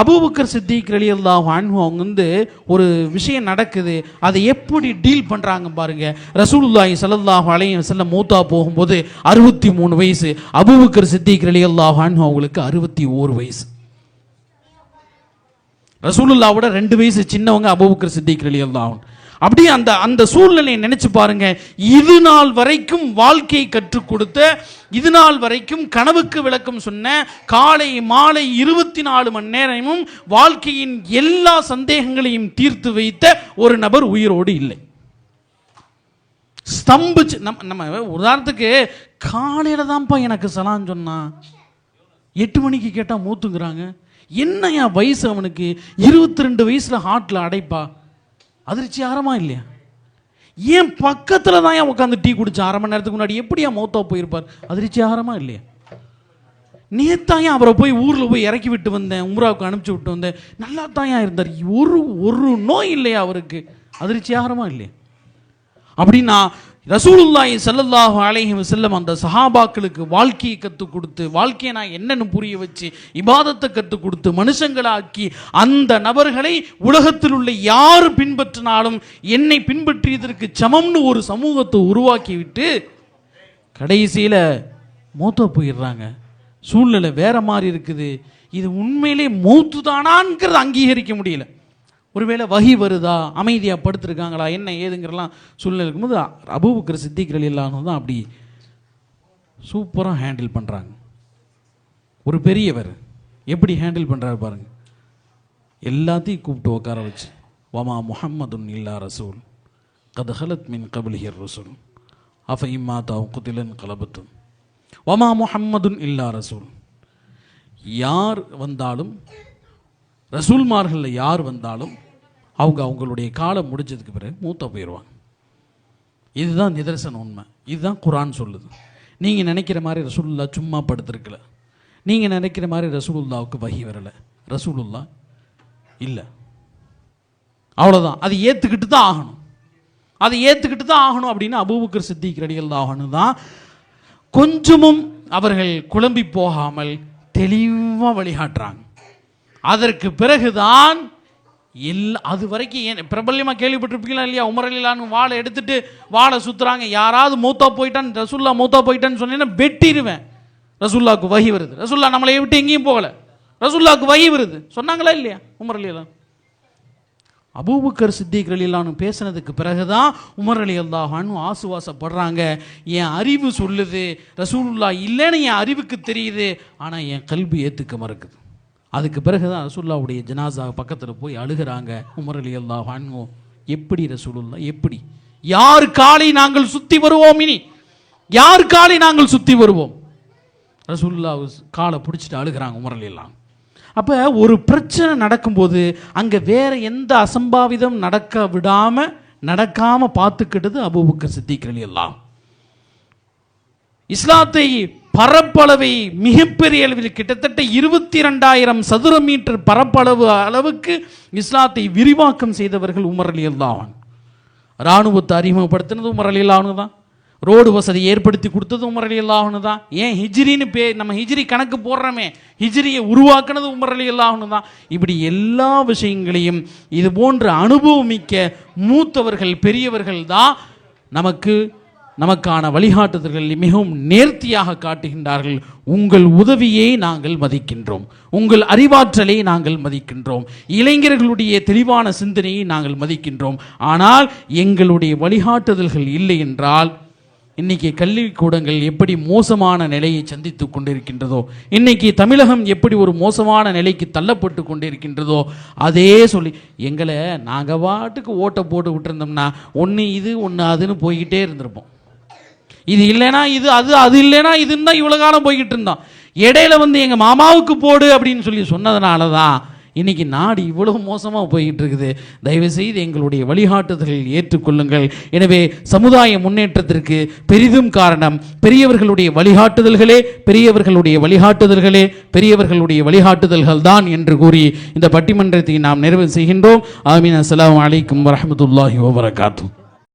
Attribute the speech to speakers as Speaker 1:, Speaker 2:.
Speaker 1: Abu Bakr Siddique ரலியல்லாஹு அன்ஹு அவங்க வந்து ஒரு விஷயம் நடக்குது, அதை எப்படி டீல் பண்றாங்க பாருங்க. ரசூலுல்லாஹி ஸல்லல்லாஹு அலைஹி வஸல்லம் மௌத்தா போகும்போது 63 வயசு, அபூபக்கர் சித்திக் ரலியல்லாஹு அன்ஹு அவங்களுக்கு 61 வயசு. ரசூலுல்லாஹ்வோட 2 வயசு சின்னவங்க அபூபக்கர் சித்திக் ரலியல்லாஹு அன்ஹு. அப்படியே அந்த சூழ்நிலையை நினைச்சு பாருங்க. இது நாள் வரைக்கும் வாழ்க்கையை கற்றுக் கொடுத்த, இது நாள் வரைக்கும் கனவுக்கு விளக்கம் சொன்ன, காலை மாலை 24 மணி நேரமும் வாழ்க்கையின் எல்லா சந்தேகங்களையும் தீர்த்து வைத்த ஒரு நபர் உயிரோடு இல்லை. ஸ்தம்பிச்சு நம்ம உதாரணத்துக்கு காலையில தான்ப்பா எனக்கு சலான் சொன்னா, 8 மணிக்கு கேட்டா மூத்துங்கிறாங்க. என்னையா வயசு அவனுக்கு? 22 வயசுல ஹார்ட்ல அடைப்பா. அதிர்ச்சியாரமா இல்லையா? ஏன் பக்கத்துல தான் ஏன் உட்காந்து டீ குடிச்சா 1/2 மணி நேரத்துக்கு முன்னாடி? எப்படியா மௌத்தா போயிருப்பார்? அதிர்ச்சியாரமா இல்லையா? நேத்தாயா அவரை போய் ஊர்ல போய் இறக்கி விட்டு வந்தேன், உம்ராவுக்கு அனுப்பிச்சு விட்டு வந்தேன், நல்லா தாயா இருந்தார், ஒரு நோய் இல்லையா அவருக்கு? அதிர்ச்சியாரமா இல்லையா? அப்படின்னா ரசூலுல்லாஹி ஸல்லல்லாஹு அலைஹி வஸல்லம் அந்த சஹாபாக்களுக்கு வாழ்க்கையை கற்றுக் கொடுத்து, வாழ்க்கையை நான் என்னன்னு புரிய வச்சு, இபாதத்தை கற்றுக் கொடுத்து மனுஷங்களாக்கி, அந்த நபர்களை உலகத்தில் உள்ள யார் பின்பற்றினாலும் என்னை பின்பற்றியதற்கு சமம்னு ஒரு சமூகத்தை உருவாக்கி விட்டு கடைசியில மௌத்தா போயிடுறாங்க. சூழ்நிலை வேற மாதிரி இருக்குது. இது உண்மையிலே மௌத்து தானாங்கிறத அங்கீகரிக்க முடியல. ஒருவேளை வஹி வருதா, அமைதியா படுத்திருக்காங்களா, என்ன ஏதுங்கிறலாம் சூழ்நிலை இருக்கும்போது அபூபக்கர் சித்திக் ரலியல்லாஹு அன்ஹு தான் அப்படி சூப்பராக ஹேண்டில் பண்றாங்க. ஒரு பெரியவர் எப்படி ஹேண்டில் பண்றாரு பாருங்க. எல்லாத்தையும் கூப்பிட்டு உட்கார வச்சு, வமா முஹம்மதுன் இல்லா ரசூல் கத் ஹலத் மின் கப்லிஹி ரசூல் அஃப இம்மாதா குதிலன் கலபத்தும் வமா முஹம்மதுன் இல்லா ரசூல். யார் வந்தாலும், ரசூல்மார்களில் யார் வந்தாலும் அவங்களுடைய காலம் முடிஞ்சதுக்கு பிறகு மூத்தா போயிடுவாங்க. இதுதான் நிதர்சன உண்மை. இதுதான் குர்ஆன் சொல்லுது. நீங்கள் நினைக்கிற மாதிரி ரசூலுல்லா சும்மா படுத்திருக்கல, நீங்கள் நினைக்கிற மாதிரி ரசூலுல்லாவுக்கு வஹி வரலை, ரசூலுல்லா இல்லை, அவ்வளோதான். அது ஏற்றுக்கிட்டு தான் ஆகணும், அதை ஏற்றுக்கிட்டு தான் ஆகணும் அப்படின்னு அபூபக்கர் சித்திக் ரலியல்லாஹு அன்ஹு தான் கொஞ்சமும் அவர்கள் குழம்பி போகாமல் தெளிவாக வழிகாட்டுறாங்க. அதற்கு பிறகுதான் அது வரைக்கும் ஏன் பிரபல்யமாக கேள்விப்பட்டிருப்பீங்களா இல்லையா? உமர் ரலியல்லாஹு அன்ஹு வாளை எடுத்துட்டு வாளை சுத்துறாங்க. யாராவது மௌத்தா போயிட்டான்னு, ரசூல்லா மௌத்தா போயிட்டான்னு சொன்னீங்கன்னா வெட்டிடுவேன். ரசூல்லாவுக்கு வஹி வருது, ரசூல்லா நம்மளை விட்டு எங்கேயும் போகல, ரசூல்லாவுக்கு வஹி வருது சொன்னாங்களா இல்லையா உமர் ரலியல்லாஹு? அபூபக்கர் சித்திக் ரலியல்லாஹு அன்ஹு பேசினதுக்கு பிறகுதான் உமர் ரலியல்லாஹு அன்ஹு ஆசுவாசப்படுறாங்க. என் அறிவு சொல்லுது ரசூலுல்லாஹ் இல்லைன்னு, என் அறிவுக்கு தெரியுது, ஆனால் என் கல்வி ஏற்றுக்க மறுக்குது. அதுக்கு பிறகுதான் ரசூலுல்லாஹ்வுடைய ஜனாசா பக்கத்தில் போய் அழுகிறாங்க உமர் ரலியல்லாஹு அன்ஹு. எப்படி ரசூலுல்லாஹ், எப்படி யார் காலை நாங்கள் சுத்தி வருவோம்? இனி யார் காலை நாங்கள் சுத்தி வருவோம்? ரசூலுல்லாஹ் காலை பிடிச்சிட்டு அழுகிறாங்க உமர் ரலியல்லாஹு. அப்போ ஒரு பிரச்சனை நடக்கும்போது அங்கே வேற எந்த அசம்பாவிதம் நடக்காம பார்த்துக்கிட்டது அபூபக்கர் சித்திக் ரலியல்லாஹு. இஸ்லாத்தை பரப்பளவை மிகப்பெரிய அளவில் கிட்டத்தட்ட 22,000 சதுர மீட்டர் பரப்பளவு அளவுக்கு இஸ்லாத்தை விரிவாக்கம் செய்தவர்கள் உமர் ரலியல்லாஹு அன்ஹு. இராணுவத்தை அறிமுகப்படுத்தினது உமர் ரலியல்லாஹு அன்ஹு தான். ரோடு வசதி ஏற்படுத்தி கொடுத்தது உமர் ரலியல்லாஹு அன்ஹு தான். ஏன் ஹிஜ்ரின்னு நம்ம ஹிஜ்ரி கணக்கு போடுறோமே, ஹிஜ்ரியை உருவாக்குனது உமர் ரலியல்லாஹு அன்ஹு தான். இப்படி எல்லா விஷயங்களையும் இது போன்ற அனுபவமிக்க மூத்தவர்கள், பெரியவர்கள் தான் நமக்கான வழிகாட்டுதல்கள் மிகவும் நேர்த்தியாக காட்டுகின்றார்கள். உங்கள் உதவியை நாங்கள் மதிக்கின்றோம், உங்கள் அறிவாற்றலை நாங்கள் மதிக்கின்றோம், இளைஞர்களுடைய தெளிவான சிந்தனையை நாங்கள் மதிக்கின்றோம். ஆனால் எங்களுடைய வழிகாட்டுதல்கள் இல்லை என்றால் இன்னைக்கு கல்விக்கூடங்கள் எப்படி மோசமான நிலையை சந்தித்து கொண்டிருக்கின்றதோ, இன்னைக்கு தமிழகம் எப்படி ஒரு மோசமான நிலைக்கு தள்ளப்பட்டு கொண்டிருக்கின்றதோ, அதே சொல்லி எங்களை நாங்கள் பாட்டுக்கு ஓட்டை போட்டு விட்டுருந்தோம்னா ஒன்று இது ஒன்று அதுன்னு போய்கிட்டே இருந்திருப்போம். இது இல்லைனா இது, அது இல்லைனா இதுன்னு தான் இவ்வளோ காலம் போய்கிட்டு இருந்தோம். இடையில வந்து எங்கள் மாமாவுக்கு போடு அப்படின்னு சொல்லி சொன்னதுனால தான் இன்னைக்கு நாடு இவ்வளவு மோசமாக போய்கிட்டு இருக்குது. தயவுசெய்து எங்களுடைய வழிகாட்டுதல்கள் ஏற்றுக்கொள்ளுங்கள். எனவே சமுதாய முன்னேற்றத்திற்கு பெரிதும் காரணம் பெரியவர்களுடைய வழிகாட்டுதல்களே, பெரியவர்களுடைய வழிகாட்டுதல்கள் தான் என்று கூறி இந்த பட்டிமன்றத்தை நாம் நிறைவு செய்கின்றோம். ஆமீன். அஸ்ஸலாமு அலைக்கும் வரஹ்மத்துல்லாஹி வபரகாத்துஹு.